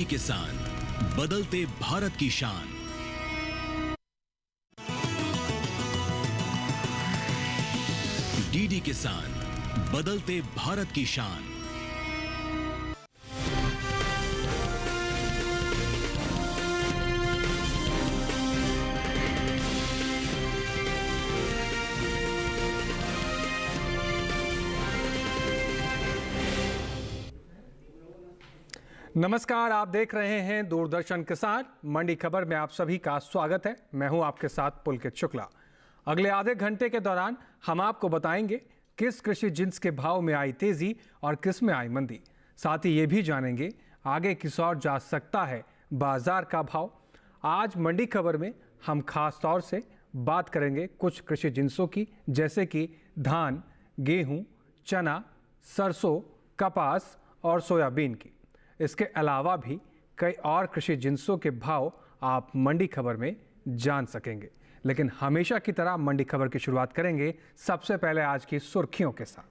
किसान, बदलते भारत की शान। डीडी किसान, बदलते भारत की शान। नमस्कार, आप देख रहे हैं दूरदर्शन किसान। मंडी खबर में आप सभी का स्वागत है। मैं हूं आपके साथ पुलकित शुक्ला। अगले आधे घंटे के दौरान हम आपको बताएंगे किस कृषि जिन्स के भाव में आई तेजी और किस में आई मंदी। साथ ही ये भी जानेंगे आगे किस ओर जा सकता है बाजार का भाव। आज मंडी खबर में हम खास तौर से बात करेंगे कुछ कृषि जिन्सों की, जैसे कि धान, गेहूं, चना, सरसों, कपास और सोयाबीन की। इसके अलावा भी कई और कृषि जिन्सों के भाव आप मंडी खबर में जान सकेंगे। लेकिन हमेशा की तरह मंडी खबर की शुरुआत करेंगे सबसे पहले आज की सुर्खियों के साथ।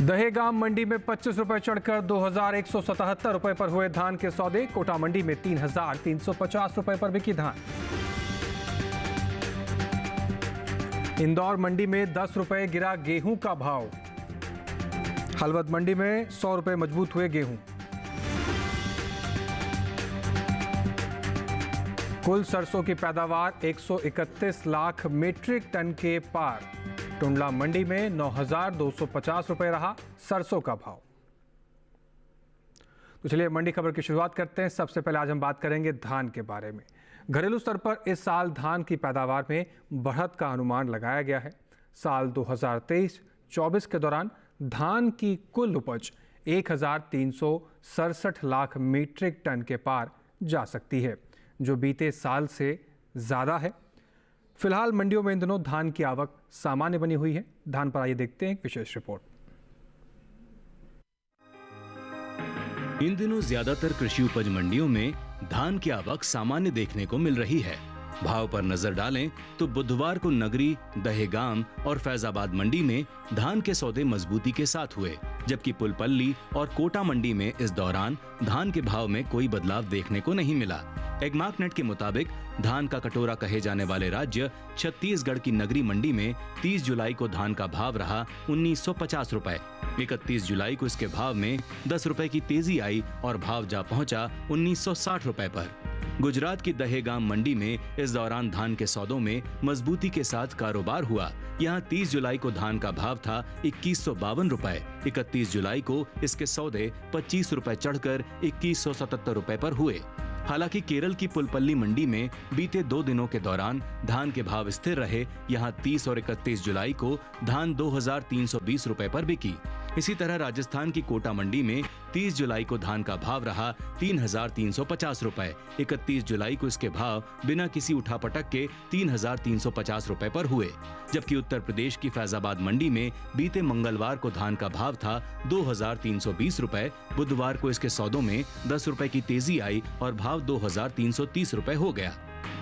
दहेगाम मंडी में 25 रुपए चढ़कर 2177 रुपए पर हुए धान के सौदे। कोटा मंडी में 3350 रुपए पर बिकी धान। इंदौर मंडी में 10 रुपए गिरा गेहूं का भाव। हलवद मंडी में 100 रुपए मजबूत हुए गेहूं। कुल सरसों की पैदावार 131 लाख मीट्रिक टन के पार। टुंडला मंडी में 9250 रुपए रहा सरसों का भाव। तो चलिए मंडी खबर की शुरुआत करते हैं। सबसे पहले आज हम बात करेंगे धान के बारे में। घरेलू स्तर पर इस साल धान की पैदावार में बढ़त का अनुमान लगाया गया है। साल 2023-24 के दौरान धान की कुल उपज 1367 लाख मीट्रिक टन के पार जा सकती है, जो बीते साल से ज़्यादा है। फिलहाल मंडियों में इन दिनों धान की आवक सामान्य बनी हुई है। धान पर आइए देखते हैं एक विशेष रिपोर्ट। इन दिनों ज्यादातर कृषि उपज मंडियों में धान की आवक सामान्य देखने को मिल रही है। भाव पर नजर डालें तो बुधवार को नगरी, दहेगाम और फैजाबाद मंडी में धान के सौदे मजबूती के साथ हुए, जबकि पुलपल्ली और कोटा मंडी में इस दौरान धान के भाव में कोई बदलाव देखने को नहीं मिला। एगमार्कनेट के मुताबिक धान का कटोरा कहे जाने वाले राज्य छत्तीसगढ़ की नगरी मंडी में 30 जुलाई को धान का भाव रहा 1950 रुपए। 31 जुलाई को इसके भाव में 10 रुपए की तेजी आई और भाव जा पहुंचा 1960 रुपए पर। गुजरात की दहेगाम मंडी में इस दौरान धान के सौदों में मजबूती के साथ कारोबार हुआ। यहां 30 जुलाई को धान का भाव था 2152 रुपए। 31 जुलाई को इसके सौदे 25 रुपए चढ़कर 2177 रुपए पर हुए। हालांकि केरल की पुलपल्ली मंडी में बीते 2 दिनों के दौरान धान के भाव स्थिर रहे। यहां 30 और 31 जुलाई को धान 2320 रुपए पर बिकी। इसी तरह राजस्थान की कोटा मंडी में 30 जुलाई को धान का भाव रहा 3350 रुपए। 31 जुलाई को इसके भाव बिना किसी उठापटक के 3350 रुपए पर हुए। जबकि उत्तर प्रदेश की फैजाबाद मंडी में बीते मंगलवार को धान का भाव था 2320 रुपए। बुधवार को इसके सौदों में 10 रुपए की तेजी आई और भाव 2330 रुपए हो गया।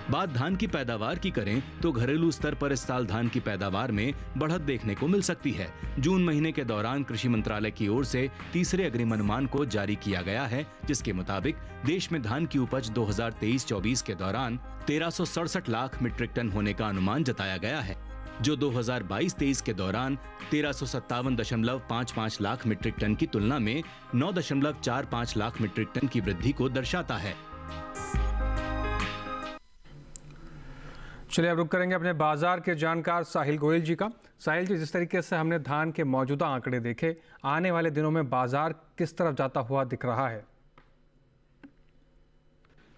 बात धान की पैदावार की करें तो घरेलू स्तर पर इस साल धान की पैदावार में बढ़त देखने को मिल सकती है। जून महीने के दौरान कृषि मंत्रालय की ओर से तीसरे अग्रिम अनुमान को जारी किया गया है, जिसके मुताबिक देश में धान की उपज 2023-24 के दौरान 1367 लाख मीट्रिक टन होने का अनुमान जताया गया है, जो 2022-23 के दौरान 1357.55 लाख मीट्रिक टन की तुलना में 9.45 लाख मीट्रिक टन की वृद्धि को दर्शाता है। चलिए अब रुक करेंगे अपने बाजार के जानकार साहिल गोयल जी का। साहिल जी, जिस तरीके से हमने धान के मौजूदा आंकड़े देखे, आने वाले दिनों में बाजार किस तरफ जाता हुआ दिख रहा है?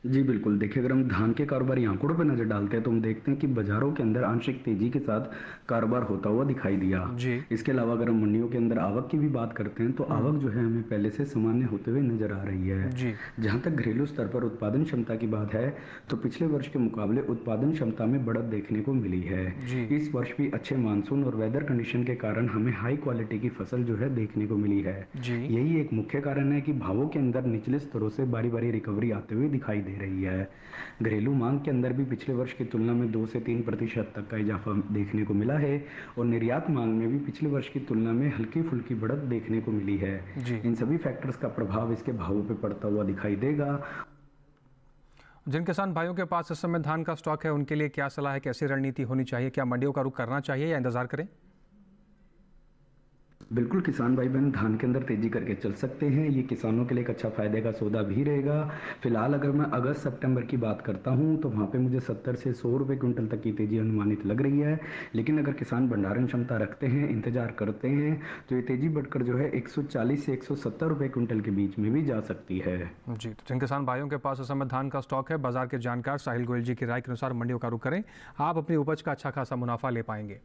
जी बिल्कुल, देखिए अगर हम धान के कारोबारी आंकड़ों पर नजर डालते हैं तो हम देखते हैं कि बाजारों के अंदर आंशिक तेजी के साथ कारोबार होता हुआ दिखाई दिया जी। इसके अलावा अगर हम मंडियों के अंदर आवक की भी बात करते हैं तो आवक जो है हमें पहले से सामान्य होते हुए नजर आ रही है जी। जहाँ तक घरेलू स्तर पर उत्पादन क्षमता की बात है तो पिछले वर्ष के मुकाबले उत्पादन क्षमता में बढ़त देखने को मिली है। इस वर्ष भी अच्छे मानसून और वेदर कंडीशन के कारण हमें हाई क्वालिटी की फसल जो है देखने को मिली है। यही एक मुख्य कारण है कि भावों के अंदर निचले स्तरों से बारी बारी रिकवरी आते हुए दिखाई दे दे रही है। घरेलू मांग के अंदर भी पिछले वर्ष की तुलना में 2 से 3% तक का इजाफा देखने को मिला है और निर्यात मांग में भी पिछले वर्ष की तुलना में हल्की फुल्की बढ़त देखने को मिली है। इन सभी फैक्टर्स का प्रभाव इसके भावों पर पड़ता हुआ दिखाई देगा। जिन किसान भाइयों के पास इस समय धान का स्टॉक है उनके लिए क्या सलाह है, कैसी रणनीति होनी चाहिए? क्या मंडियों का रुख करना चाहिए या इंतजार करें? बिल्कुल, किसान भाई बहन धान के अंदर तेजी करके चल सकते हैं। ये किसानों के लिए एक अच्छा फायदे का सौदा भी रहेगा। फिलहाल अगर मैं अगस्त सितंबर की बात करता हूं तो वहां पे मुझे 70 से 100 रुपए क्विंटल तक की तेजी अनुमानित लग रही है। लेकिन अगर किसान भंडारण क्षमता रखते हैं, इंतजार करते हैं, तो ये तेजी बढ़कर जो है 140 से 170 रुपए क्विंटल के बीच में भी जा सकती है। जी, तो जिन किसान भाइयों के पास इस समय धान का स्टॉक है, बाजार के जानकार साहिल गोयल जी की राय के अनुसार मंडियों का रुख करें, आप अपनी उपज का अच्छा खासा मुनाफा ले पाएंगे।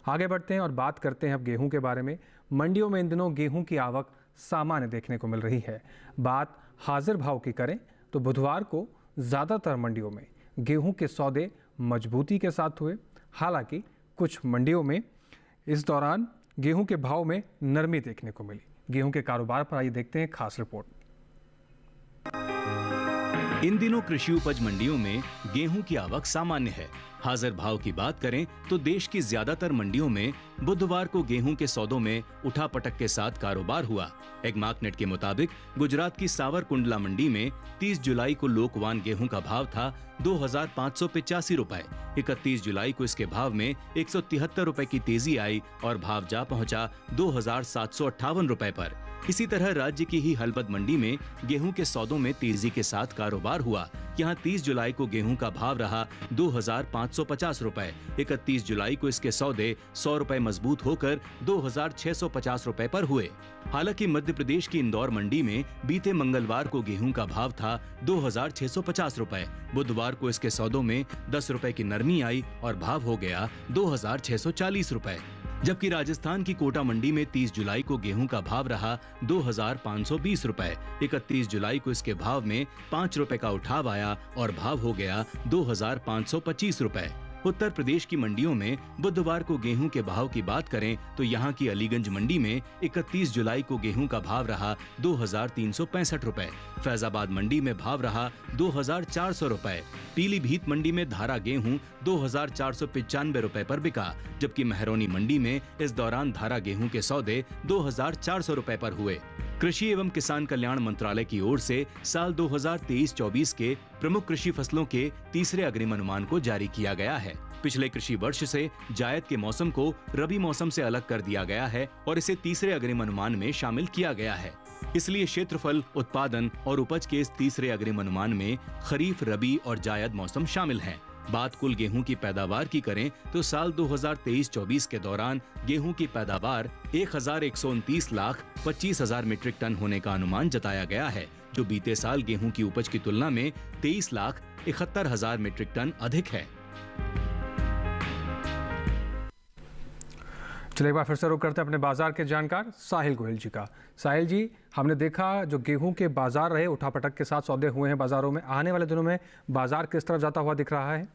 आगे बढ़ते हैं और बात करते हैं अब गेहूं के बारे में। मंडियों में इन दिनों गेहूं की आवक सामान्य देखने को मिल रही है। बात हाजिर भाव की करें तो बुधवार को ज़्यादातर मंडियों में गेहूं के सौदे मजबूती के साथ हुए। हालांकि कुछ मंडियों में इस दौरान गेहूं के भाव में नरमी देखने को मिली। गेहूं के कारोबार पर आइए देखते हैं खास रिपोर्ट। इन दिनों कृषि उपज मंडियों में गेहूं की आवक सामान्य है। हाजिर भाव की बात करें तो देश की ज्यादातर मंडियों में बुधवार को गेहूं के सौदों में उठापटक के साथ कारोबार हुआ। एग्मार्कनेट के मुताबिक गुजरात की सावरकुंडला मंडी में 30 जुलाई को लोकवान गेहूं का भाव था 2,585 रुपए। 31 जुलाई को इसके भाव में 173 रुपए की तेजी आई और भाव जा पहुंचा 2,758 रुपए पर। इसी तरह राज्य की ही हलबद मंडी में गेहूं के सौदों में तेजी के साथ कारोबार हुआ। यहां 30 जुलाई को गेहूं का भाव रहा 2,550 रुपए। 31 जुलाई को इसके सौदे 100 रुपए मजबूत होकर 2,650 रुपए पर हुए। हालांकि मध्य प्रदेश की इंदौर मंडी में बीते मंगलवार को गेहूं का भाव था 2,650 रुपए। बुधवार को इसके सौदों में 10 रुपए की नरमी आई और भाव हो गया 2,640 रुपए। जबकि राजस्थान की कोटा मंडी में 30 जुलाई को गेहूं का भाव रहा 2,520 रुपए। 31 जुलाई को इसके भाव में 5 रुपए का उठाव आया और भाव हो गया 2,525 रुपए। उत्तर प्रदेश की मंडियों में बुधवार को गेहूं के भाव की बात करें तो यहां की अलीगंज मंडी में 31 जुलाई को गेहूं का भाव रहा 2,365 रुपए। फैजाबाद मंडी में भाव रहा 2,400 रुपए। पीलीभीत मंडी में धारा गेहूं 2,495 रुपए पर बिका, जबकि महरौनी मंडी में इस दौरान धारा गेहूं के सौदे 2,400 रुपए पर हुए। कृषि एवं किसान कल्याण मंत्रालय की ओर से साल 2023-24 के प्रमुख कृषि फसलों के तीसरे अग्रिम अनुमान को जारी किया गया है। पिछले कृषि वर्ष से जायद के मौसम को रबी मौसम से अलग कर दिया गया है और इसे तीसरे अग्रिम अनुमान में शामिल किया गया है। इसलिए क्षेत्रफल, उत्पादन और उपज के इस तीसरे अग्रिम अनुमान में खरीफ, रबी और जायद मौसम शामिल हैं। बात कुल गेहूं की पैदावार की करें तो साल 2023-24 के दौरान गेहूं की पैदावार 1,129,25,000 मीट्रिक टन होने का अनुमान जताया गया है, जो बीते साल गेहूं की उपज की तुलना में 23,71,000 मीट्रिक टन अधिक है। चलिए एक बार फिर से रुक करते हैं अपने बाजार के जानकार साहिल गोयल जी का। साहिल जी, हमने देखा जो गेहूं के बाजार रहे उठापटक के साथ सौदे हुए हैं बाजारों में। आने वाले दिनों में बाजार किस तरफ जाता हुआ दिख रहा है?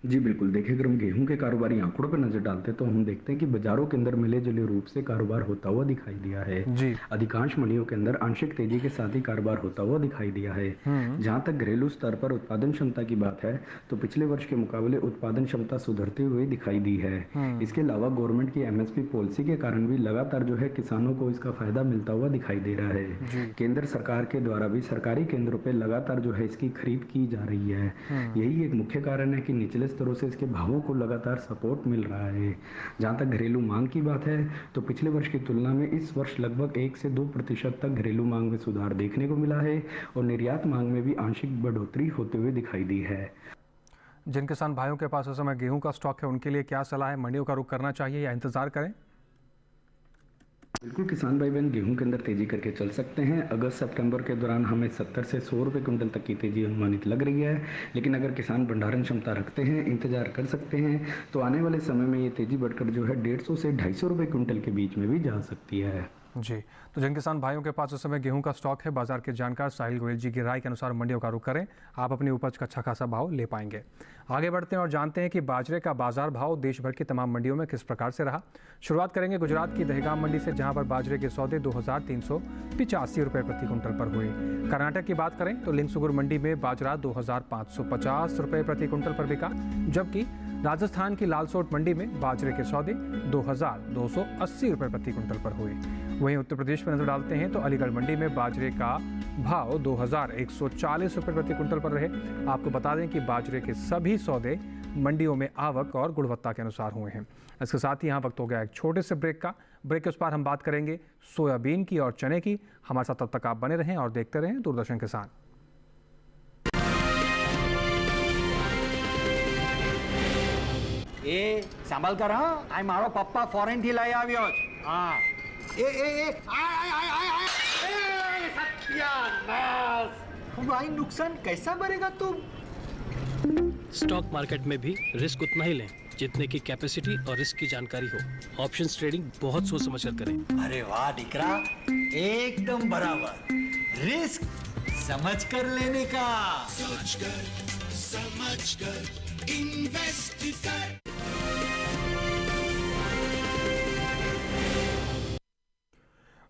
जी बिल्कुल, देखिए अगर हम गेहूं के कारोबारी आंकड़ों पर नजर डालते हैं तो हम देखते हैं कि बाजारों के अंदर मिले जुले रूप से कारोबार होता हुआ दिखाई दिया है। जी। अधिकांश मंडियों के अंदर आंशिक तेजी के साथ ही कारोबार होता हुआ दिखाई दिया है। जहां तक घरेलू स्तर पर उत्पादन क्षमता की बात है तो पिछले वर्ष के मुकाबले उत्पादन क्षमता सुधरते हुए दिखाई दी है। इसके अलावा गवर्नमेंट की MSP पॉलिसी के कारण भी लगातार जो है किसानों को इसका फायदा मिलता हुआ दिखाई दे रहा है। केंद्र सरकार के द्वारा भी सरकारी केंद्रों पर लगातार जो है इसकी खरीद की जा रही है। यही एक मुख्य कारण है कि निचले स्तरों से इसके भावों को लगातार सपोर्ट मिल रहा है। जहां तक घरेलू मांग की बात है तो पिछले वर्ष की तुलना में इस वर्ष लगभग 1 से 2% तक घरेलू मांग में सुधार देखने को मिला है और निर्यात मांग में भी आंशिक बढ़ोतरी होते हुए दिखाई दी है। जिन किसान भाइयों के पास इस समय गेहूं का स्टॉक है उनके लिए क्या सलाह है? मंडियों का रुख करना चाहिए या इंतजार करें? बिल्कुल, किसान भाई बहन गेहूं के अंदर तेजी करके चल सकते हैं। अगस्त सितंबर के दौरान हमें 70 से 100 रुपए क्विंटल तक की तेजी अनुमानित लग रही है। लेकिन अगर किसान भंडारण क्षमता रखते हैं, इंतजार कर सकते हैं, तो आने वाले समय में ये तेजी बढ़कर जो है 150 से 250 रुपए क्विंटल के बीच में भी जा सकती है। जी, तो जिन किसान भाइयों के पास इस समय गेहूं का स्टॉक है, बाजार के जानकार साहिल गोयल जी की राय के अनुसार मंडियों का रुख करें, आप अपनी उपज का अच्छा खासा भाव ले पाएंगे। आगे बढ़ते हैं और जानते हैं कि बाजरे का बाजार भाव देश भर की तमाम मंडियों में किस प्रकार से रहा। शुरुआत करेंगे गुजरात की दहेगाम मंडी से, जहां पर बाजरे के सौदे 2385 रुपये प्रति क्विंटल पर हुए। कर्नाटक की बात करें तो लिंगसुगुर मंडी में बाजरा 2550 रुपये प्रति क्विंटल पर बिका, जबकि राजस्थान की लालसोट मंडी में बाजरे के सौदे 2280 रुपये प्रति क्विंटल पर हुए। वहीं उत्तर प्रदेश में नजर डालते हैं तो अलीगढ़ मंडी में बाजरे का भाव 2140 रुपये प्रति क्विंटल पर रहे। आपको बता दें कि बाजरे के सभी सौदे मंडियों में आवक और गुणवत्ता के अनुसार हुए हैं। इसके साथ ही यहाँ वक्त हो गया एक छोटे से ब्रेक का। ब्रेक के उस पार हम बात करेंगे सोयाबीन की और चने की। हमारे साथ तब तक आप बने रहें और देखते रहें दूरदर्शन किसान। એ સાંભળ કર હા આ મારો પપ્પા ફોરેન થી લઈ આવ્યો છે હા એ આય આય આય આય એ સત્યાનાશ भाई नुकसान कैसा भरेगा तुम? स्टॉक मार्केट में भी रिस्क उतना ही लें जितने की कैपेसिटी और रिस्क की जानकारी हो। ऑप्शंस ट्रेडिंग बहुत सोच समझ कर करें। अरे वाह दीकरा, एकदम बराबर। रिस्क समझ कर लेने का। सोच कर समझ कर इन्वेस्ट कर।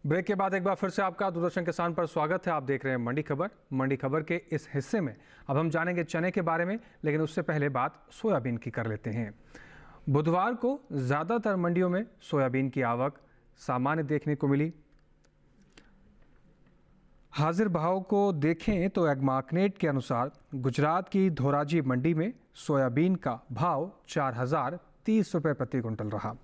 ब्रेक के बाद एक बार फिर से आपका दूरदर्शन किसान पर स्वागत है। आप देख रहे हैं मंडी खबर। मंडी खबर के इस हिस्से में अब हम जानेंगे चने के बारे में, लेकिन उससे पहले बात सोयाबीन की कर लेते हैं। बुधवार को ज़्यादातर मंडियों में सोयाबीन की आवक सामान्य देखने को मिली। हाजिर भाव को देखें तो एग्मार्कनेट के अनुसार गुजरात की धोराजी मंडी में सोयाबीन का भाव 4030 रुपये प्रति क्विंटल रहा।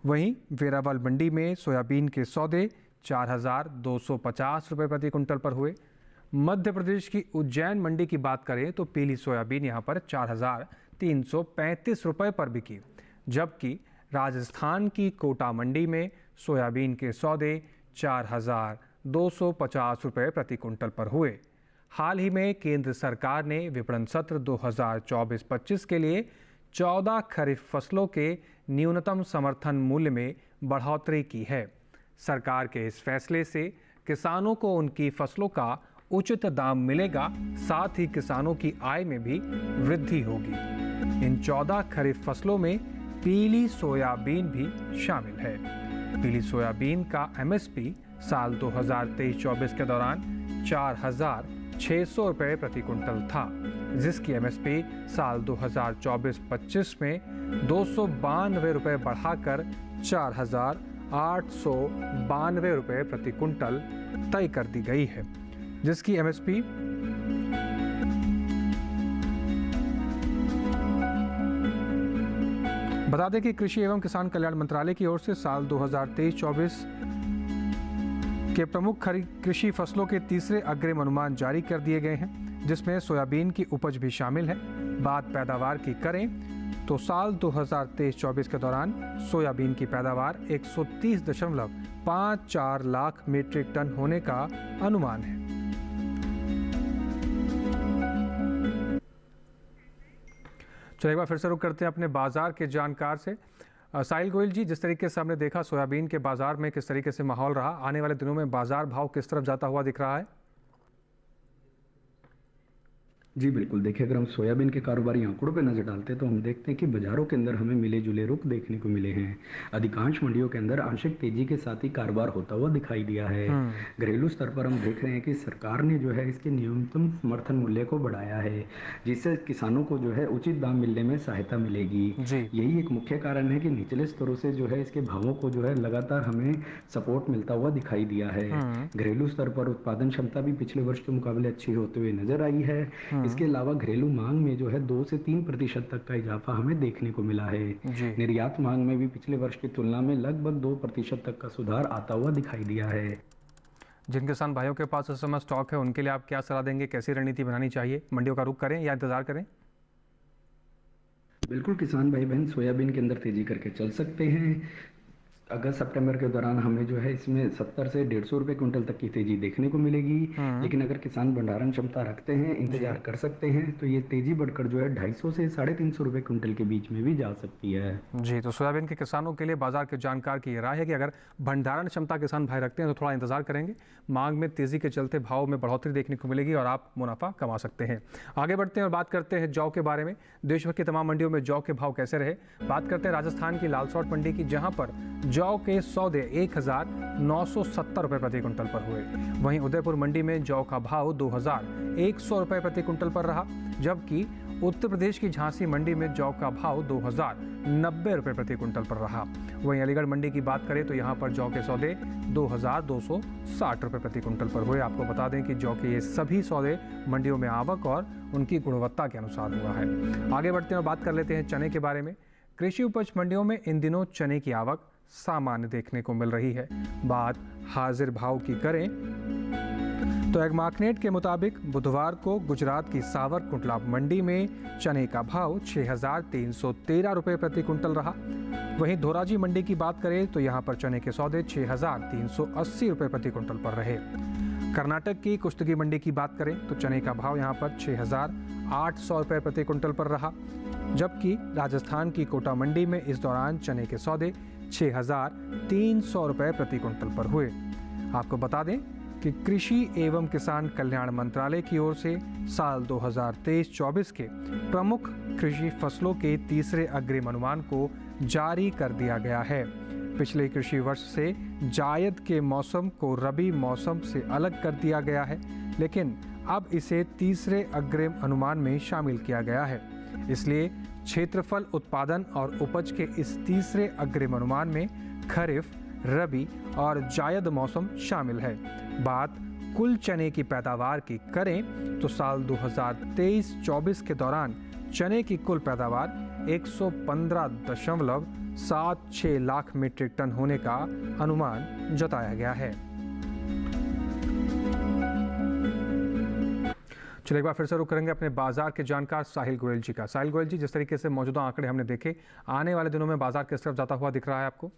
वहीं वेरावल मंडी में सोयाबीन के सौदे 4250 रुपये प्रति क्विंटल पर हुए। मध्य प्रदेश की उज्जैन मंडी की बात करें तो पीली सोयाबीन यहां पर 4335 रुपये पर बिकी, जबकि राजस्थान की कोटा मंडी में सोयाबीन के सौदे 4250 रुपये प्रति क्विंटल पर हुए। हाल ही में केंद्र सरकार ने विपणन सत्र 2024-25 के लिए 14 खरीफ फसलों के न्यूनतम समर्थन मूल्य में बढ़ोतरी की है। सरकार के इस फैसले से किसानों को उनकी फसलों का उचित दाम मिलेगा, साथ ही किसानों की आय में भी वृद्धि होगी। इन 14 खरीफ फसलों में पीली सोयाबीन भी शामिल है। पीली सोयाबीन का एमएसपी साल 2023-24 के दौरान 4600 रुपये प्रति क्विंटल था, जिसकी एमएसपी साल 2024-25 में 292 रुपये बढ़ाकर 4892 रुपये प्रति क्विंटल तय कर दी गई है, जिसकी एमएसपी बता दें कि कृषि एवं किसान कल्याण मंत्रालय की ओर से साल 2023-24 के प्रमुख कृषि फसलों के तीसरे अग्रिम अनुमान जारी कर दिए गए हैं, जिसमें सोयाबीन की उपज भी शामिल है। बात पैदावार की करें तो साल 2023-24 के दौरान सोयाबीन की पैदावार 130.54 लाख मीट्रिक टन होने का अनुमान है। चलिए एक बार फिर से रुक करते हैं अपने बाजार के जानकार से। साहिल गोयल जी, जिस तरीके से हमने देखा सोयाबीन के बाजार में किस तरीके से माहौल रहा, आने वाले दिनों में बाजार भाव किस तरफ जाता हुआ दिख रहा है? जी बिल्कुल, देखिए अगर हम सोयाबीन के कारोबारी आंकड़ों पे नजर डालते हैं तो हम देखते हैं कि बाजारों के अंदर हमें मिले जुले रुख देखने को मिले हैं। अधिकांश मंडियों के अंदर आंशिक तेजी के साथ ही कारोबार होता हुआ दिखाई दिया है। घरेलू स्तर पर हम देख रहे हैं कि सरकार ने जो है इसके न्यूनतम समर्थन मूल्य को बढ़ाया है, जिससे किसानों को जो है उचित दाम मिलने में सहायता मिलेगी। यही एक मुख्य कारण है कि निचले स्तरों से जो है इसके भावों को जो है लगातार हमें सपोर्ट मिलता हुआ दिखाई दिया है। घरेलू स्तर पर उत्पादन क्षमता भी पिछले वर्ष के मुकाबले अच्छी होते हुए नजर आई है। इसके अलावा घरेलू मांग में जो है 2 से 3% तक का इजाफा हमें देखने को मिला है। निर्यात मांग में भी पिछले वर्ष की तुलना में लगभग 2% तक का सुधार आता हुआ दिखाई दिया है। जिन किसान भाइयों के पास इस समय स्टॉक है, उनके लिए आप क्या सलाह देंगे? कैसी रणनीति बनानी चाहिए? मंडियों का रुख करें या इंतजार करें? बिल्कुल, किसान भाई बहन सोयाबीन के अंदर तेजी करके चल सकते हैं। अगस्त सितंबर के दौरान हमें जो है इसमें 70 से 150 रुपए क्विंटल तक की तेजी देखने को मिलेगी। लेकिन अगर किसान भंडारण क्षमता रखते हैं, इंतजार कर सकते हैं, तो ये तेजी बढ़कर जो है 250 से 350 रुपए क्विंटल के बीच में भी जा सकती है। जी, तो सोयाबीन के किसानों के लिए बाजार के जानकार की राय है कि अगर भंडारण क्षमता किसान भाई रखते हैं तो थोड़ा इंतजार करेंगे। मांग में तेजी के चलते भाव में बढ़ोतरी देखने को मिलेगी और आप मुनाफा कमा सकते हैं। आगे बढ़ते हैं और बात करते हैं जौ के बारे में। देश भर की तमाम मंडियों में जौ के भाव कैसे रहे। बात करते हैं राजस्थान की लालसौट मंडी की, जहां पर जौ के सौदे 1970 रुपए प्रति कुंटल पर हुए। वहीं उदयपुर मंडी में जौ का भाव 2100 रुपए प्रति कुंटल पर रहा, जबकि उत्तर प्रदेश की झांसी मंडी में जौ का भाव 2090 रुपए प्रति कुंटल पर रहा। वहीं अलीगढ़ मंडी की बात करें तो यहाँ पर जौ के सौदे 2260 रुपए प्रति कुंटल पर हुए। आपको बता दें कि जौ के ये सभी सौदे मंडियों में आवक और उनकी गुणवत्ता के अनुसार हुआ है। आगे बढ़ते हैं और बात कर लेते हैं चने के बारे में। कृषि उपज मंडियों में इन दिनों चने की आवक सामान्य देखने को मिल रही है। बात हाजिर भाव की करें तो एग्मार्कनेट के मुताबिक बुधवार को गुजरात की सावरकुंटला मंडी में चने का भाव 6313 रुपए प्रति कुंटल रहा। वहीं धोराजी मंडी की बात करें तो यहां पर चने के सौदे 6380 रुपए प्रति कुंटल पर रहे। कर्नाटक की कुश्तगी मंडी की बात करें तो चने का भाव यहां पर 6800 रुपए प्रति कुंटल पर रहा, जबकि राजस्थान की कोटा मंडी में इस दौरान चने के सौदे 6300 रुपए प्रति कुंटल पर हुए। आपको बता दें कि कृषि एवं किसान कल्याण मंत्रालय की ओर से साल 2023-24 के प्रमुख कृषि फसलों के तीसरे अग्रिम अनुमान को जारी कर दिया गया है। पिछले कृषि वर्ष से जायद के मौसम को रबी मौसम से अलग कर दिया गया है, लेकिन अब इसे तीसरे अग्रिम अनुमान में शामिल किया गया है। इसलिए क्षेत्रफल, उत्पादन और उपज के इस तीसरे अग्रिम अनुमान में खरीफ, रबी और जायद मौसम शामिल है। बात कुल चने की पैदावार की करें तो साल 2023-24 के दौरान चने की कुल पैदावार 115.76 लाख मीट्रिक टन होने का अनुमान जताया गया है। चलिए एक बार फिर से रुक करेंगे अपने बाजार के जानकार साहिल गोयल जी का। साहिल गोयल जी, जिस तरीके से मौजूदा आंकड़े हमने देखे, आने वाले दिनों में बाजार किस तरफ जाता हुआ दिख रहा है आपको?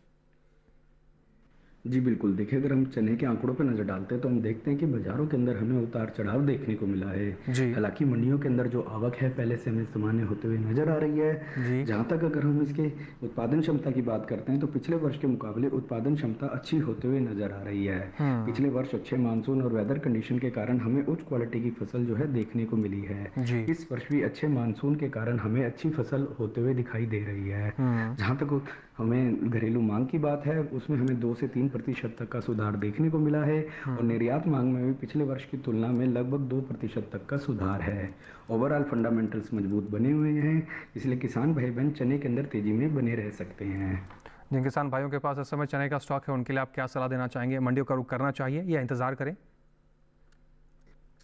जी बिल्कुल, देखिए अगर हम चने के आंकड़ों पर नजर डालते हैं तो हम देखते हैं कि बाजारों के अंदर हमें उतार चढ़ाव देखने को मिला है। हालांकि मंडियों के अंदर जो आवक है पहले से हमें सामान्य होते हुए नजर आ रही है। जहां तक अगर हम इसके उत्पादन क्षमता की बात करते हैं तो पिछले वर्ष के मुकाबले उत्पादन क्षमता अच्छी होते हुए नजर आ रही है। पिछले वर्ष अच्छे मानसून और वेदर कंडीशन के कारण हमें उच्च क्वालिटी की फसल जो है देखने को मिली है। इस वर्ष भी अच्छे मानसून के कारण हमें अच्छी फसल होते हुए दिखाई दे रही है। जहाँ तक हमें घरेलू मांग की बात है उसमें हमें 2 से 3% तक का सुधार देखने को मिला है और निर्यात मांग में भी पिछले वर्ष की तुलना में लगभग 2% तक का सुधार है। ओवरऑल फंडामेंटल्स मजबूत बने हुए हैं, इसलिए किसान भाई बहन चने के अंदर तेजी में बने रह सकते हैं। जिन किसान भाइयों के पास इस समय चने का स्टॉक है उनके लिए आप क्या सलाह देना चाहेंगे? मंडियों का रुख करना चाहिए या इंतजार करें?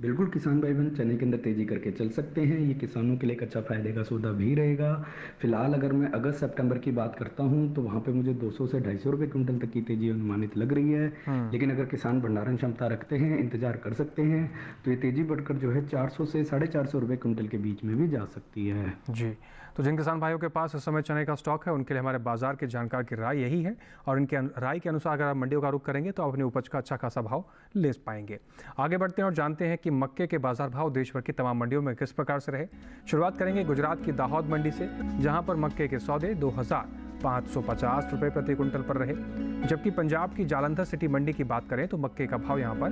बिल्कुल, किसान भाई बहन चने के अंदर तेजी करके चल सकते हैं। ये किसानों के लिए एक अच्छा फायदे का सौदा भी रहेगा। फिलहाल अगर मैं अगस्त सितंबर की बात करता हूं तो वहां पे मुझे 200 से 250 रुपए क्विंटल तक की तेजी अनुमानित लग रही है। लेकिन अगर किसान भंडारण क्षमता रखते हैं, इंतजार कर सकते हैं, तो ये तेजी बढ़कर जो है 400 से 450 रुपए क्विंटल के बीच में भी जा सकती है। जी, तो जिन किसान भाइयों के पास इस समय चने का स्टॉक है उनके लिए हमारे बाजार के जानकार की राय यही है और इनके राय के अनुसार अगर आप मंडियों का रुख करेंगे तो आप अपनी उपज का अच्छा खासा भाव ले पाएंगे। आगे बढ़ते हैं और जानते हैं कि मक्के के बाजार भाव देश भर की तमाम मंडियों में किस प्रकार से रहे। शुरुआत करेंगे गुजरात की दाहोद मंडी से, जहां पर मक्के के सौदे 2550 रुपए प्रति कुंटल पर रहे, जबकि पंजाब की जालंधर सिटी मंडी की बात करें तो मक्के का भाव यहां पर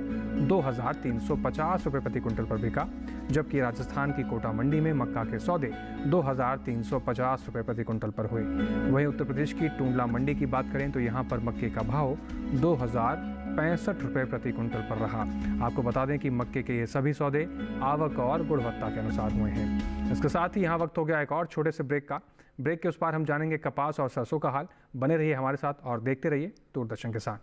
2350 रुपए प्रति कुंटल पर बिका, जबकि राजस्थान की कोटा मंडी में मक्का के सौदे 2350 रुपए प्रति कुंटल पर हुए। वहीं उत्तर प्रदेश की टूंडला मंडी की बात करें तो यहां पर मक्के का भाव 2065 रुपए प्रति कुंटल पर रहा। आपको बता दें कि मक्के के ये सभी सौदे आवक और गुणवत्ता के अनुसार हुए हैं। इसके साथ ही यहाँ वक्त हो गया एक और छोटे से ब्रेक का। ब्रेक के उस पार हम जानेंगे कपास और सरसों का हाल। बने रहिए हमारे साथ और देखते रहिए दूरदर्शन किसान।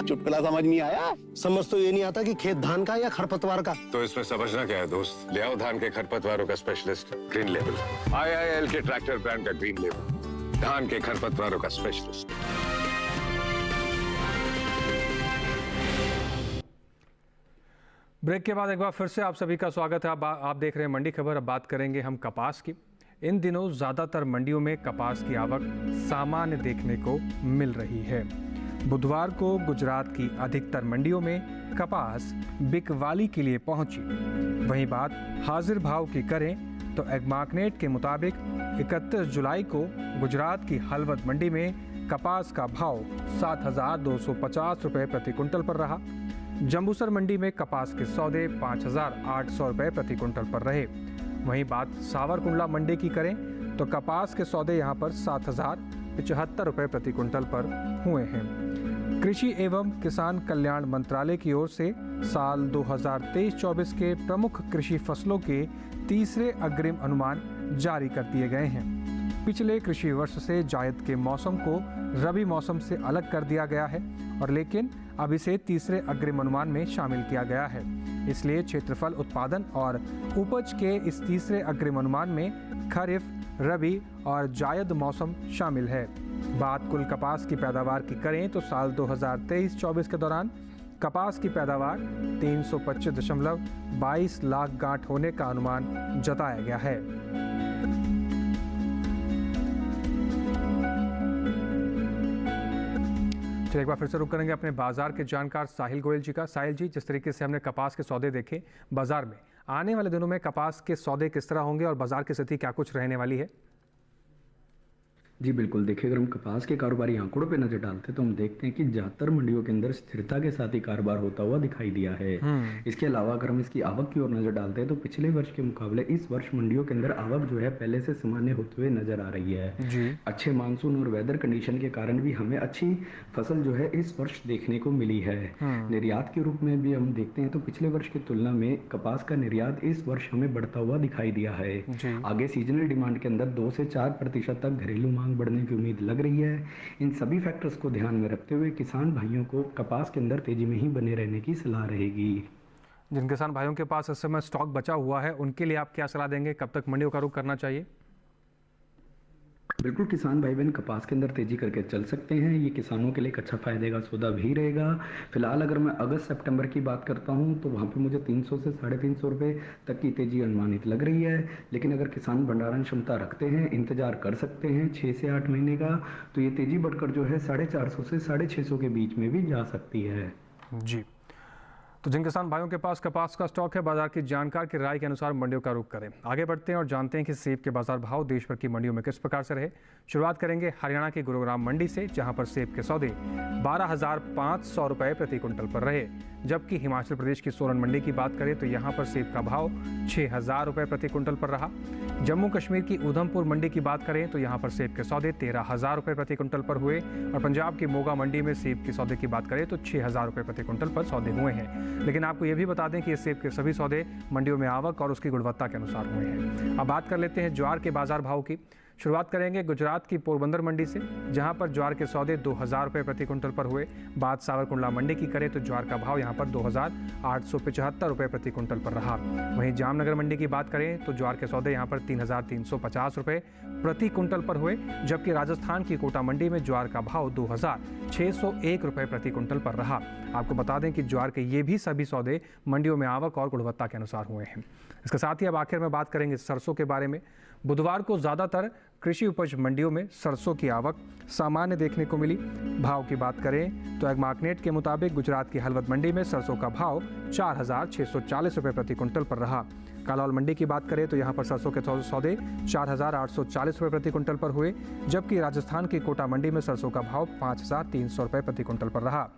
चुटकुला समझ नहीं आया? समझ तो ये नहीं आता कि खेत धान का या खरपतवार का। तो इसमें समझना क्या है दोस्त? ले आओ धान के खरपतवारों का स्पेशलिस्ट ग्रीन लेवल। IIL के ट्रैक्टर ब्रांड का ग्रीन लेवल, धान के खरपतवारों का स्पेशलिस्ट। ब्रेक के बाद एक बार फिर से आप सभी का स्वागत है। आप देख रहे हैं मंडी खबर। अब बात करेंगे हम कपास की। इन दिनों ज़्यादातर मंडियों में कपास की आवक सामान्य देखने को मिल रही है। बुधवार को गुजरात की अधिकतर मंडियों में कपास बिकवाली के लिए पहुंची। वहीं बात हाजिर भाव की करें तो एग्मार्कनेट के मुताबिक 31 जुलाई को गुजरात की हलवद मंडी में कपास का भाव 7,250 रुपये प्रति कुंटल पर रहा। जंबूसर मंडी में कपास के सौदे 5,800 रुपये प्रति कुंटल पर रहे। वहीं बात सावरकुंडला मंडी की करें तो कपास के सौदे यहां पर 7,075 रुपये प्रति कुंटल पर हुए हैं। कृषि एवं किसान कल्याण मंत्रालय की ओर से साल 2023-24 के प्रमुख कृषि फसलों के तीसरे अग्रिम अनुमान जारी कर दिए गए हैं। पिछले कृषि वर्ष से जायद के मौसम को रबी मौसम से अलग कर दिया गया है और लेकिन अब इसे तीसरे अग्रिम अनुमान में शामिल किया गया है। इसलिए क्षेत्रफल, उत्पादन और उपज के इस तीसरे अग्रिम अनुमान में खरीफ, रबी और जायद मौसम शामिल है। बात कुल कपास की पैदावार की करें तो साल 2023-24 के दौरान कपास की पैदावार 325.22 लाख गांठ होने का अनुमान जताया गया है। चलिए एक बार फिर से रुक करेंगे अपने बाजार के जानकार साहिल गोयल जी का। साहिल जी, जिस तरीके से हमने कपास के सौदे देखे बाजार में, आने वाले दिनों में कपास के सौदे किस तरह होंगे और बाजार की स्थिति क्या कुछ रहने वाली है? जी बिल्कुल, देखिए अगर हम कपास के कारोबारी आंकड़ों पे नजर डालते हैं तो हम देखते हैं कि ज़्यादातर मंडियों के अंदर स्थिरता के साथ ही कारोबार होता हुआ दिखाई दिया है। इसके अलावा अगर हम इसकी आवक की ओर नजर डालते हैं तो पिछले वर्ष के मुकाबले इस वर्ष मंडियों के अंदर आवक जो है पहले से सामान्य होते हुए नजर आ रही है जी। अच्छे मानसून और वेदर कंडीशन के कारण भी हमें अच्छी फसल जो है इस वर्ष देखने को मिली है। निर्यात के रूप में भी हम देखते हैं तो पिछले वर्ष की तुलना में कपास का निर्यात इस वर्ष हमें बढ़ता हुआ दिखाई दिया है। आगे सीजनल डिमांड के अंदर 2 से 4% तक घरेलू मांग बढ़ने की उम्मीद लग रही है। इन सभी फैक्टर्स को ध्यान में रखते हुए किसान भाइयों को कपास के अंदर तेजी में ही बने रहने की सलाह रहेगी। जिन किसान भाइयों के पास इस समय स्टॉक बचा हुआ है उनके लिए आप क्या सलाह देंगे? कब तक मंडियों का रुख करना चाहिए? बिल्कुल, किसान भाई बहन कपास के अंदर तेजी करके चल सकते हैं। ये किसानों के लिए एक अच्छा फायदे का सौदा भी रहेगा। फिलहाल अगर मैं अगस्त सितंबर की बात करता हूं तो वहां पे मुझे 300 से 350 रुपये तक की तेजी अनुमानित लग रही है। लेकिन अगर किसान भंडारण क्षमता रखते हैं, इंतजार कर सकते हैं 6 से 8 महीने का, तो ये तेजी बढ़कर जो है 450 से 650 के बीच में भी जा सकती है जी। तो जिन किसान भाइयों के पास कपास का स्टॉक है, बाजार की जानकार की राय के अनुसार मंडियों का रुख करें। आगे बढ़ते हैं और जानते हैं कि सेब के बाजार भाव देश भर की मंडियों में किस प्रकार से रहे। शुरुआत करेंगे हरियाणा की गुरुग्राम मंडी से, जहां पर सेब के सौदे 12,500 रुपये प्रति कुंटल पर रहे। जबकि हिमाचल प्रदेश की सोलन मंडी की बात करें तो यहाँ पर सेब का भाव 6,000 रुपये प्रति कुंटल पर रहा। जम्मू कश्मीर की उधमपुर मंडी की बात करें तो यहाँ पर सेब के सौदे 13,000 रुपये प्रति कुंटल पर हुए और पंजाब की मोगा मंडी में सेब के सौदे की बात करें तो 6,000 रुपये प्रति कुंटल पर सौदे हुए हैं। लेकिन आपको ये भी बता दें कि ये सेब के सभी सौदे मंडियों में आवक और उसकी गुणवत्ता के अनुसार हुए हैं। अब बात कर लेते हैं ज्वार के बाजार भाव की। शुरुआत करेंगे गुजरात की पोरबंदर मंडी से, जहां पर ज्वार के सौदे 2,000 रुपये प्रति कुंटल पर हुए। बात सावरकुंडला मंडी की करें तो ज्वार का भाव यहां पर 2,875 रुपये प्रति कुंटल पर रहा। वहीं जामनगर मंडी की बात करें तो ज्वार के सौदे यहां पर 3,350 रुपये प्रति कुंटल पर हुए। जबकि राजस्थान की कोटा मंडी में ज्वार का भाव 2,601 रुपये प्रति कुंटल पर रहा। आपको बता दें कि ज्वार के ये भी सभी सौदे मंडियों में आवक और गुणवत्ता के अनुसार हुए हैं। इसके साथ ही अब आखिर में बात करेंगे सरसों के बारे में। बुधवार को ज़्यादातर कृषि उपज मंडियों में सरसों की आवक सामान्य देखने को मिली। भाव की बात करें तो एग्मार्कनेट के मुताबिक गुजरात की हलवद मंडी में सरसों का भाव 4,640 रुपये प्रति कुंटल पर रहा। कालौल मंडी की बात करें तो यहाँ पर सरसों के सौदे 4,840 रुपये प्रति कुंटल पर हुए। जबकि राजस्थान की कोटा मंडी में सरसों का भाव 5,300 रुपये प्रति कुंटल पर रहा।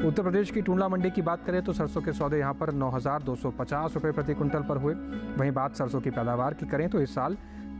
उत्तर प्रदेश की टूंडला मंडी की बात करें तो सरसों के सौदे यहाँ पर 9,250 रुपये प्रति कुंटल पर हुए। वहीं बात सरसों की पैदावार की करें तो इस साल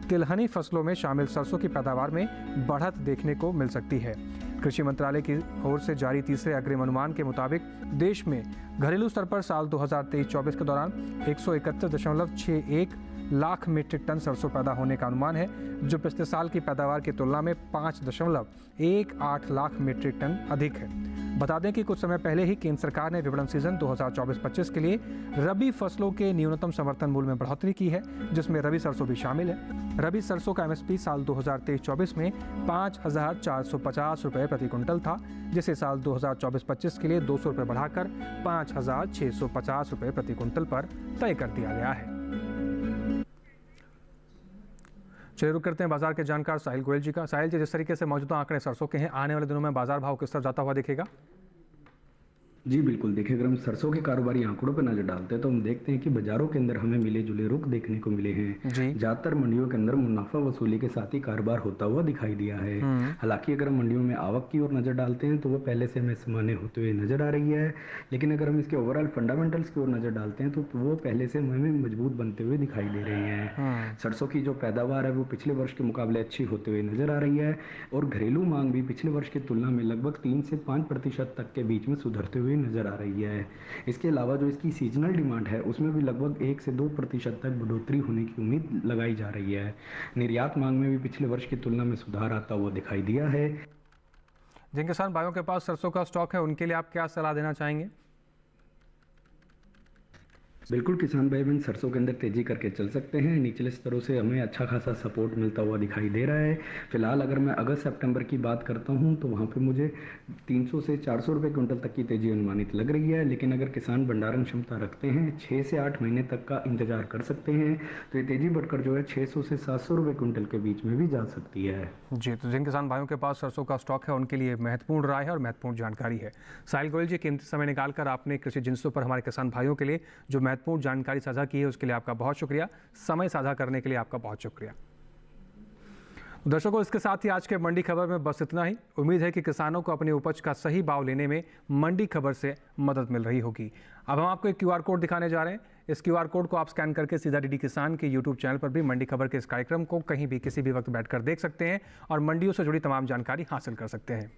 तिलहनी फसलों में शामिल सरसों की पैदावार में बढ़त देखने को मिल सकती है। कृषि मंत्रालय की ओर से जारी तीसरे अग्रिम अनुमान के मुताबिक देश में घरेलू स्तर पर साल 2023-24 के दौरान 131.61 लाख मीट्रिक टन सरसों पैदा होने का अनुमान है, जो पिछले साल की पैदावार की तुलना में 5.18 लाख मीट्रिक टन अधिक है। बता दें कि कुछ समय पहले ही केंद्र सरकार ने विपणन सीजन 2024-25 के लिए रबी फसलों के न्यूनतम समर्थन मूल्य में बढ़ोतरी की है, जिसमें रबी सरसों भी शामिल है। रबी सरसों का MSP साल 2023-24 में 5,450 रुपये प्रति क्विंटल था, जिसे साल 2024-25 के लिए 200 रुपये बढ़ाकर 5,650 रुपये प्रति क्विंटल पर तय कर दिया गया है। चलिए रुक करते हैं बाजार के जानकार साहिल गोयल जी का। साहिल जी, जिस तरीके से मौजूदा आंकड़े सरसों के हैं, आने वाले दिनों में बाजार भाव किस तरफ जाता हुआ दिखेगा? जी बिल्कुल, देखिए अगर हम सरसों के कारोबारी आंकड़ों पर नजर डालते हैं तो हम देखते हैं कि बाजारों के अंदर हमें मिले जुले रुख देखने को मिले हैं। ज्यादातर मंडियों के अंदर मुनाफा वसूली के साथ ही कारोबार होता हुआ दिखाई दिया है। हालांकि अगर हम मंडियों में आवक की ओर नजर डालते हैं तो वो पहले से हमें सामान्य होते हुए नजर आ रही है, लेकिन अगर हम इसके ओवरऑल फंडामेंटल्स की ओर नजर डालते हैं तो वो पहले से हमें मजबूत बनते हुए दिखाई दे रही है। सरसों की जो पैदावार है वो पिछले वर्ष के मुकाबले अच्छी होते हुए नजर आ रही है और घरेलू मांग भी पिछले वर्ष की तुलना में लगभग 3 से 5% तक के बीच में सुधरते हुए नजर आ रही है। इसके अलावा जो इसकी सीजनल डिमांड है उसमें भी लगभग 1 से 2% तक बढ़ोतरी होने की उम्मीद लगाई जा रही है। निर्यात मांग में भी पिछले वर्ष की तुलना में सुधार आता हुआ दिखाई दिया है। जिन किसान भाइयों के पास सरसों का स्टॉक है उनके लिए आप क्या सलाह देना चाहेंगे? बिल्कुल, किसान भाई बहन सरसों के अंदर तेजी करके चल सकते हैं। निचले स्तरों से हमें अच्छा खासा सपोर्ट मिलता हुआ दिखाई दे रहा है। फिलहाल अगर मैं अगस्त सितंबर की बात करता हूं तो वहां पे मुझे 300 से 400 रुपये क्विंटल तक की तेजी अनुमानित लग रही है, लेकिन अगर किसान भंडारण क्षमता रखते हैं 6 से 8 महीने तक का इंतजार कर सकते हैं तो ये तेजी बढ़कर जो है 600 से 700 रुपये क्विंटल के बीच में भी जा सकती है। जी, तो जिन किसान भाइयों के पास सरसों का स्टॉक है उनके लिए महत्वपूर्ण राय है और महत्वपूर्ण जानकारी है। साहिल गोयल जी, कीमती समय निकालकर आपने कृषि जिंसों पर हमारे किसान भाइयों के लिए जो महत्वपूर्ण जानकारी साझा की है उसके लिए आपका बहुत शुक्रिया। समय साझा करने के लिए आपका बहुत शुक्रिया। दर्शकों, इसके साथ ही आज के मंडी खबर में बस इतना ही। उम्मीद है कि किसानों को अपनी उपज का सही भाव लेने में मंडी खबर से मदद मिल रही होगी। अब हम आपको एक QR कोड दिखाने जा रहे हैं। इस QR कोड को आप स्कैन करके सीधा DD किसान के YouTube चैनल पर भी मंडी खबर के इस कार्यक्रम को कहीं भी किसी भी वक्त बैठकर देख सकते हैं और मंडियों से जुड़ी तमाम जानकारी हासिल कर सकते हैं।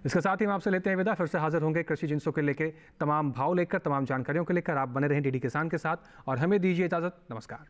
इसके साथ ही हम आपसे लेते हैं विदा। फिर से हाजिर होंगे कृषि जिंसों के लेकर तमाम भाव लेकर, तमाम जानकारियों को लेकर। आप बने रहें DD किसान के साथ और हमें दीजिए इजाजत। नमस्कार।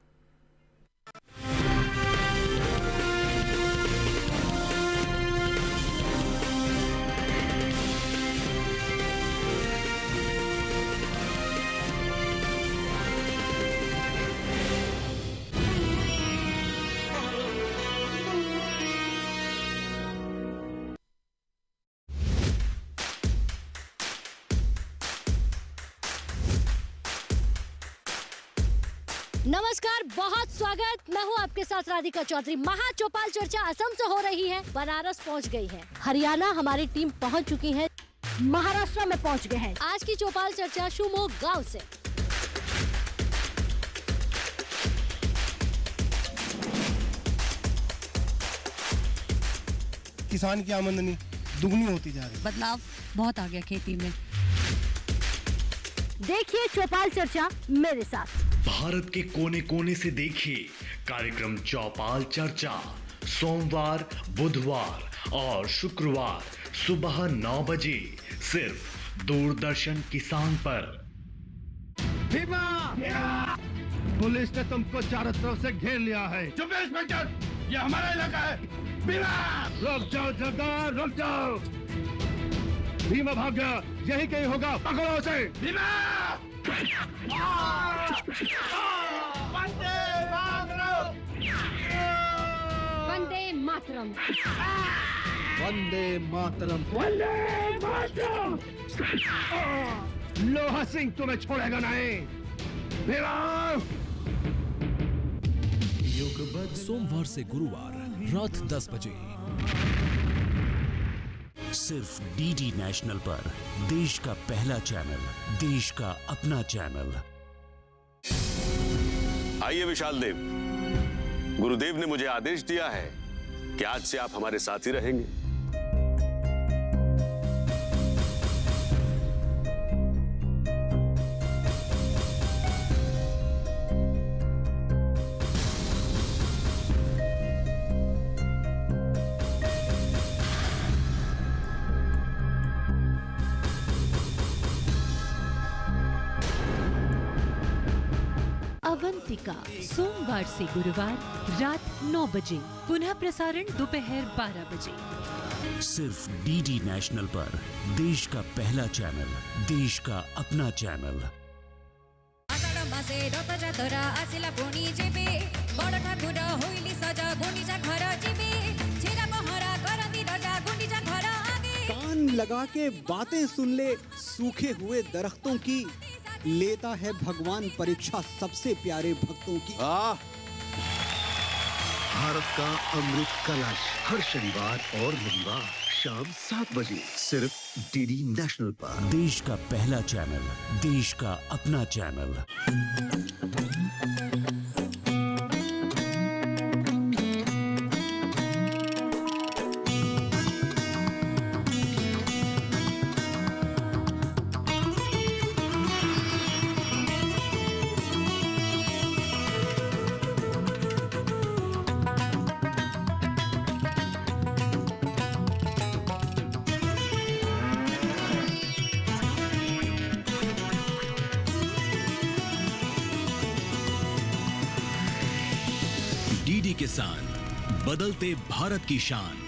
नमस्कार, बहुत स्वागत। मैं हूँ आपके साथ राधिका चौधरी। महा चौपाल चर्चा असम से हो रही है, बनारस पहुँच गई है, हरियाणा हमारी टीम पहुँच चुकी है, महाराष्ट्र में पहुँच गए हैं। आज की चौपाल चर्चा शिवमोग गांव से। किसान की आमदनी दुगनी होती जा रही है। बदलाव बहुत आ गया खेती में। देखिए चौपाल चर्चा मेरे साथ। भारत के कोने कोने से देखिए कार्यक्रम चौपाल चर्चा सोमवार, बुधवार और शुक्रवार सुबह 9 बजे सिर्फ दूरदर्शन किसान पर। भीमा! पुलिस ने तुमको चारों तरफ से घेर लिया है। चुप इंस्पेक्टर, ये हमारा इलाका है। भीमा! रुक जाओ जगह, रुक जाओ। भीमा भाग गया, यही कहीं होगा, पकड़ो उसे। भीमा! वंदे मातरम। वंदे मातरम। वंदे मातरम। लोहा सिंह तुम्हें छोड़ेगा नहीं। भीमा! सोमवार से गुरुवार रात 10 बजे सिर्फ DD नेशनल पर, देश का पहला चैनल, देश का अपना चैनल। आइए विशाल देव, गुरुदेव ने मुझे आदेश दिया है कि आज से आप हमारे साथ ही रहेंगे। अवंतिका सोमवार से गुरुवार रात 9 बजे, पुनः प्रसारण दोपहर 12 बजे। सिर्फ डीडी नेशनल पर, देश का पहला चैनल, देश का अपना चैनल। कान लगा के बातें सुन ले सूखे हुए दरख्तों की, लेता है भगवान परीक्षा सबसे प्यारे भक्तों की। भारत का अमृत कलश हर शनिवार और रविवार शाम 7 बजे सिर्फ डीडी नेशनल पर। देश का पहला चैनल, देश का अपना चैनल। डीडी किसान, बदलते भारत की शान।